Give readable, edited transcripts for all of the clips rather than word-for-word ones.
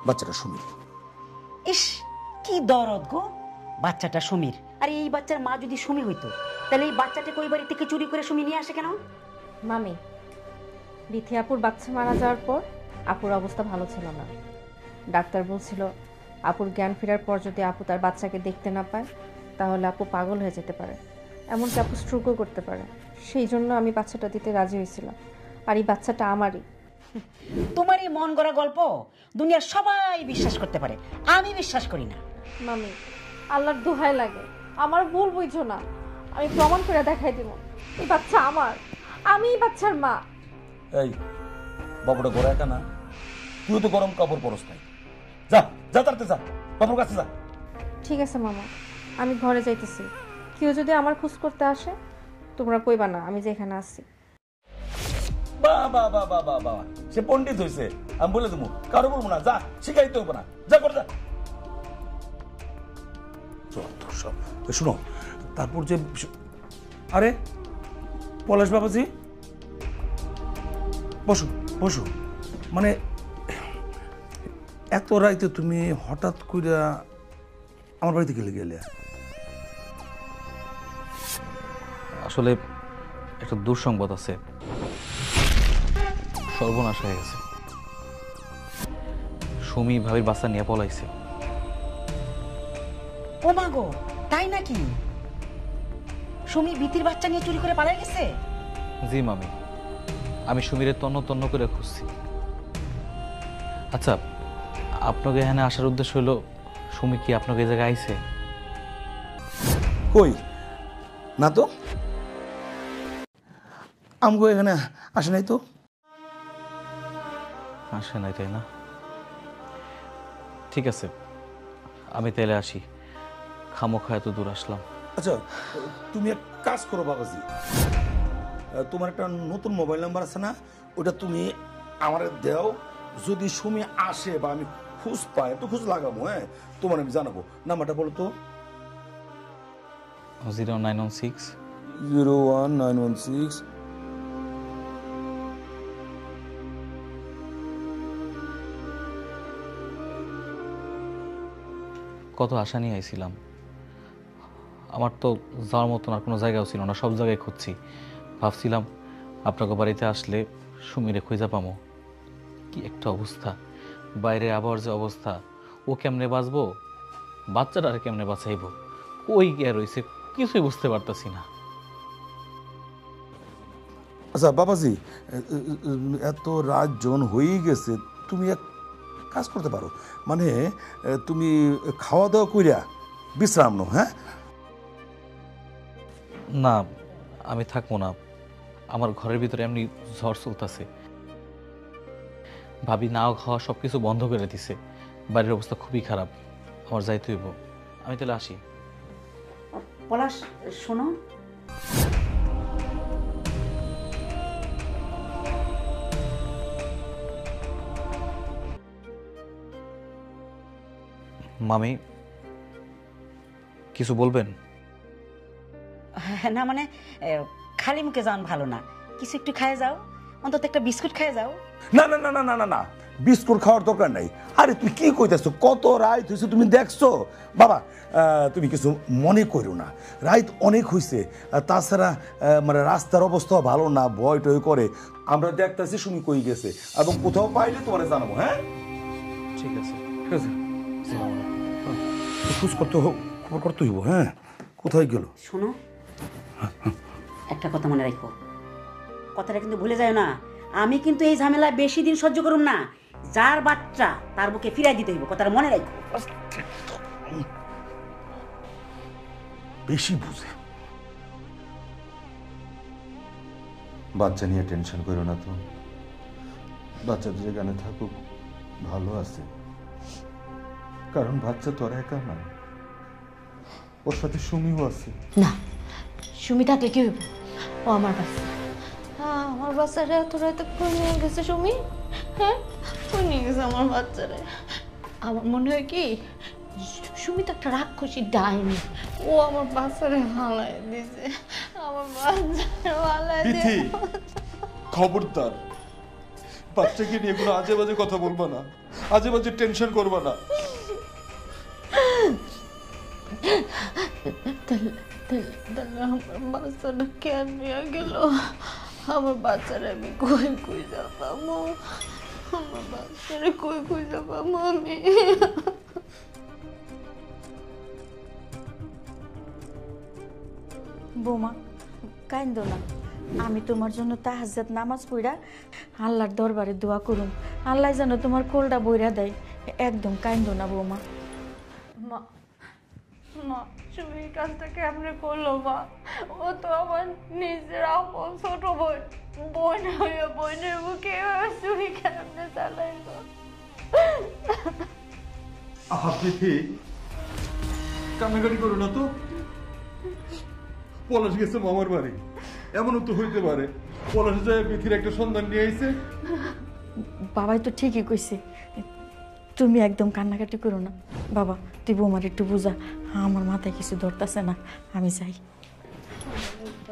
বাচ্চাটা সুমির। ইস, কি দরদ গো, বাচ্চাটা সুমির। আর এই বাচ্চার মা যদি সুমি হইতো, তাহলে এই বাচ্চাটাকে ওই বাড়ি থেকে চুরি করে সুমি নিয়ে আসে কেন? মামি, বিথি আপুর বাচ্চা মারা যাওয়ার পর আপুর অবস্থা ভালো ছিল না। ডাক্তার বলছিল আপুর জ্ঞান ফেরার পর যদি আপু তার বাচ্চাকে দেখতে না পায়, তাহলে আপু পাগল হয়ে যেতে পারে, এমনকি আপু স্ট্রোকও করতে পারে। সেই জন্য আমি বাচ্চাটা দিতে রাজি হয়েছিলাম। আর এই বাচ্চাটা আমারই। তোমার এই মন গড়া গল্প দুনিয়ার সবাই বিশ্বাস করতে পারে, আমি বিশ্বাস করি না। মামি, আল্লাহর দোহাই লাগে, আমার ভুল বুঝছো না। আমি প্রমাণ করে দেখাই দিব, এই বাচ্চা আমার, আমি এই বাচ্চার মা। এই বাবুটা ঘরে একা না, তুই তো গরম কাপড় পরস নাই। যা যা তাড়াতাড়ি যা, বাবুর কাছে যা। ঠিক আছে মামা, আমি ঘরে যাইতেছি। কেউ যদি আমার খোঁজ করতে আসে, তোমরা কইবা না আমি যে এখানে আসছি। বাবা বাবা বাবা, সে পণ্ডিত হয়েছে, আমি বলে দেবো, কারো বলবো না, যা শিখাইতে হবো না, যা কর যা। শুনো, তারপর যে, আরে পলাশ বাবাজি, বসো বসো। মানে এত রাইতে তুমি হঠাৎ করে আমার বাড়িতে গেলে? আসলে একটা দুঃসংবাদ আছে, সর্বনাশ হয়ে গেছে। সুমি ভাবির বাচ্চা নিয়ে পলাইছে। ও মা গো, তাই নাকি? সুমি বিতির বাচ্চা নিয়ে চুরি করে পালাই গেছে? জি মামি, আমি সুমিরে তন্ন তন্ন করে খুঁজছি। আচ্ছা, আপনাকে এখানে আসার উদ্দেশ্য হলো, সুমি কি আপনাকে এই জায়গায় আইছে? কই না তো, আমগো এখানে আসে নাই তো। আসে নাই, তাই না? ঠিক আছে, আমি তাইলে আসি, খামোখা এত দূর আসলাম। আচ্ছা, তুমি এক কাজ করো বাবাজি, তোমার একটা নতুন মোবাইল নাম্বার আছে না, ওটা তুমি আমার দাও। যদি সুমি আসে বা আমি খোঁজ পাই, একটু খোঁজ লাগাবো, হ্যাঁ তোমার আমি জানাবো। নাম্বারটা বলো তো। 0916 01916 কত আশা নিয়ে আইছিলাম। আমার তো যাওয়ার মতন আর কোনো জায়গাও ছিল না, সব জায়গায় খুঁজছি। ভাবছিলাম আপনাকে বাড়িতে আসলে সুমিরে খুঁজা পামো। কি একটা অবস্থা, বাইরে আবহাওয়ার যে অবস্থা, ও কেমনে বাঁচবো, বাচ্চাটা আর কেমনে বাঁচাইব, কই গিয়া রয়েছে কিছুই বুঝতে পারতাছি না। আচ্ছা বাবাজি, এত রাত জন হয়েই গেছে, তুমি এক কাজ করতে পারো, মানে তুমি খাওয়া দাওয়া কইরা বিশ্রাম নাও। হ্যাঁ না, আমি থাকবো না, আমার ঘরের ভিতরে এমনি ঝড় চলতেছে। ভাবি নাও খাওয়া সব কিছু বন্ধ করে দিছে, বাড়ির অবস্থা খুবই খারাপ, আমার যাইতে হইব। আমি তাহলে আসি। পলাশ শোনো, মামি কিছু বলবেন? না মানে খালি মুখে যান ভালো না, কিছু একটু খায় যাও, অন্তত একটা বিস্কুট খায় যাও। না না না না না না না, বিস্কুট খাওয়ার দরকার নাই। আরে তুমি কি কইতেছো, কত রাত হয়েছে তুমি দেখছো? বাবা তুমি কিছু মনে করো না, রাত অনেক হয়েছে, তাছাড়া মানে রাস্তার অবস্থা ভালো না, ভয় টয় করে। আমরা দেখতেছি সুমি কই গেছে, এবং কোথাও পাইলে তোমার জানাবো। হ্যাঁ ঠিক আছে, ঠিক আছে, খোঁজ করতে খবর করতে হইব। হ্যাঁ কোথায় গেল? শোনো, একটা কথা মনে রাখো, কথাটা কিন্তু ভুলে যায় না। আমি কিন্তু এই ঝামেলা বেশি দিন সহ্য করুম না। যার বাচ্চা তার বুকে ফিরাই দিতে হইব, কথাটা মনে রাখো। বেশি বুঝে। বাচ্চা নিয়ে টেনশন করো না তো, বাচ্চা যেখানে থাকুক ভালো আছে, কারণ বাচ্চা তো আর একা না, ওর সাথে সুমিও আছে। না, সুমি থাকলে কি হইব? ও আমার বাচ্চা, আমার বাচ্চারে এত রাতে কই নিয়ে গেছে সুমি? হ্যাঁ, কই নিয়ে গেছে আমার বাচ্চারে? আমার মনে হয় কি, সুমি তো একটা রাক্ষসী ডাইনি, ও আমার বাচ্চারে হালাই দিছে, আমার বাচ্চারে হালাই দিছে। খবরদার, বাচ্চাকে নিয়ে কোনো আজে বাজে কথা বলবা না, আজে বাজে টেনশন করবা না। তাহলে আমার বাচ্চাটা কেন নিয়ে গেল? আমার বাচ্চারা আমি কই কই যাবো? আমার বাচ্চারা কই কই যাবো আমি? বৌমা কাইন্দো না, আমি তোমার জন্য তাহাজ্জুদ নামাজ পড়া আল্লাহর দরবারে দোয়া করুম, আল্লাহ যেন তোমার কোলটা বইরা দেয়। একদম কাইন্দো না বৌমা। মা মা তুমি এই কাজটা কেমনে করলো মা? ও তো আমার নিজের আপন ছোট বোন, বোন হয়ে বোনের মুখে চুরি কেমনে চালাইলো? আপনি কান্নাকাটি করো না তো। পলাশ গেছে মামার বাড়ি, এমনও তো হইতে পারে পলাশ যায় বিথির একটা সন্ধান নিয়ে আইছে। বাবাই তো ঠিকই কইছে, তুমি একদম কান্নাকাটি করো না। বাবা তুই বৌমার একটু বুঝা, আমার মাথায় কিছু ধরতেছে না, আমি যাই।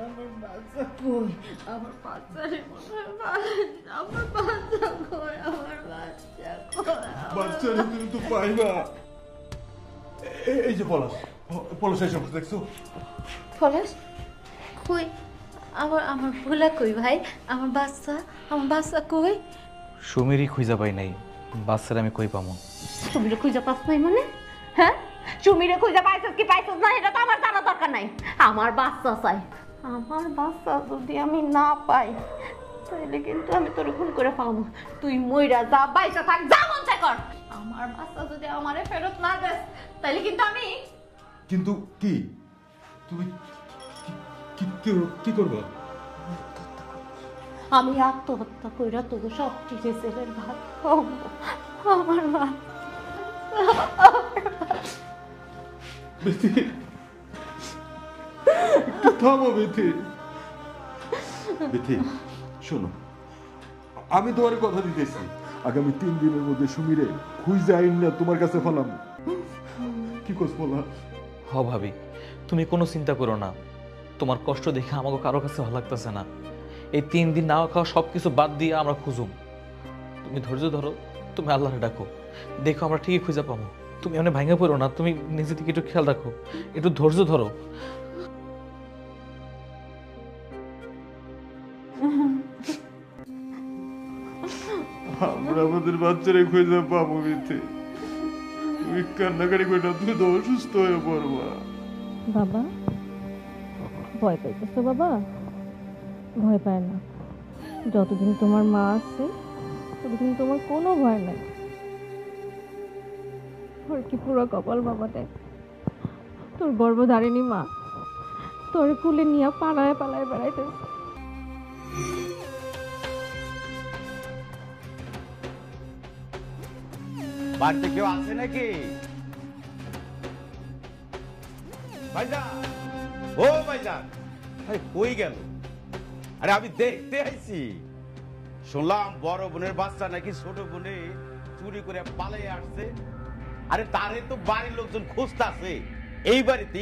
আমার বাচ্চা কই? আমার বাচ্চা রে আমার বাচ্চা কই? আমার বাচ্চা কই? বাচ্চা তুমি তো পাইবা। এই যে পলাশ, পলাশ এসে দেখছো? পলাশ কই? আমার ভোলা কই ভাই? আমার বাচ্চা কই? সুমিরই খুঁজা পাই নাই, বাচ্চারা আমি কই পামো? সুমিরে খুঁজে পাস নাই মানে? হ্যাঁ, সুমিরে খুঁজে পাইছস কি পাইছস না এটা তো আমার জানা দরকার নাই। আমার বাচ্চা চাই। আমার বাচ্চা যদি আমি না পাই তাহলে কিন্তু আমি তোর খুন করে পাবো। তুই মইরা যা, বাইসা থাক, যা মন চায় কর। আমার বাচ্চা যদি আমারে ফেরত না দেস তাহলে কিন্তু আমি কিন্তু কি তুমি কি করবা? আমি আত্মহত্যা কইরা তোর সব কিছু ছেলের ভাত খাবো। আমার বিথি একটু থামো বিথি। বিথি শোনো, আমি তোমার কথা দিতেছি, আগামী 3 দিনের মধ্যে সুমিরে খুঁজে আইন না তোমার কাছে ফেলাম। কি কস বলা? হ ভাবি, তুমি কোনো চিন্তা করো না, তোমার কষ্ট দেখে আমাকে কারো কাছে ভালো লাগতেছে না। এই 3 দিন না খাওয়া সব কিছু বাদ দিয়ে আমরা খুঁজুম। তুমি ধৈর্য ধরো, তুমি আল্লাহরে ডাকো, দেখো আমরা ঠিকই খুঁজে পাবো। তুমি অনেক ভাঙে পড়ো না, তুমি নিজে থেকে একটু খেয়াল রাখো, একটু ধৈর্য ধরো। আমরা আমাদের বাচ্চারা খুঁজে পাবো বিথি। তুমি কান্নাকাটি করে না, তুমি তো অসুস্থ হয়ে পড়বা। বাবা ভয় পাইতেছো? বাবা ভয় পায় না, যতদিন তোমার মা আছে ততদিন তোমার কোনো ভয় নাই। তোর কি পুরো কপাল বাবা, দেখ তোর গর্ভধারিণী মা তোর কুলে নিয়ে পালায় পালায় বেড়াইতে। বাড়িতে কেউ আছে নাকি? ভাইজান, ও ভাইজান, কই গেল? আরে আমি দেখতে আইছি, শুনলাম বড় বোনের বাচ্চা নাকি ছোট বোনে চুরি করে পালিয়ে আসছে। আরে তারে তো বাড়ির লোকজন খুঁজতেছে, এই বাড়িতে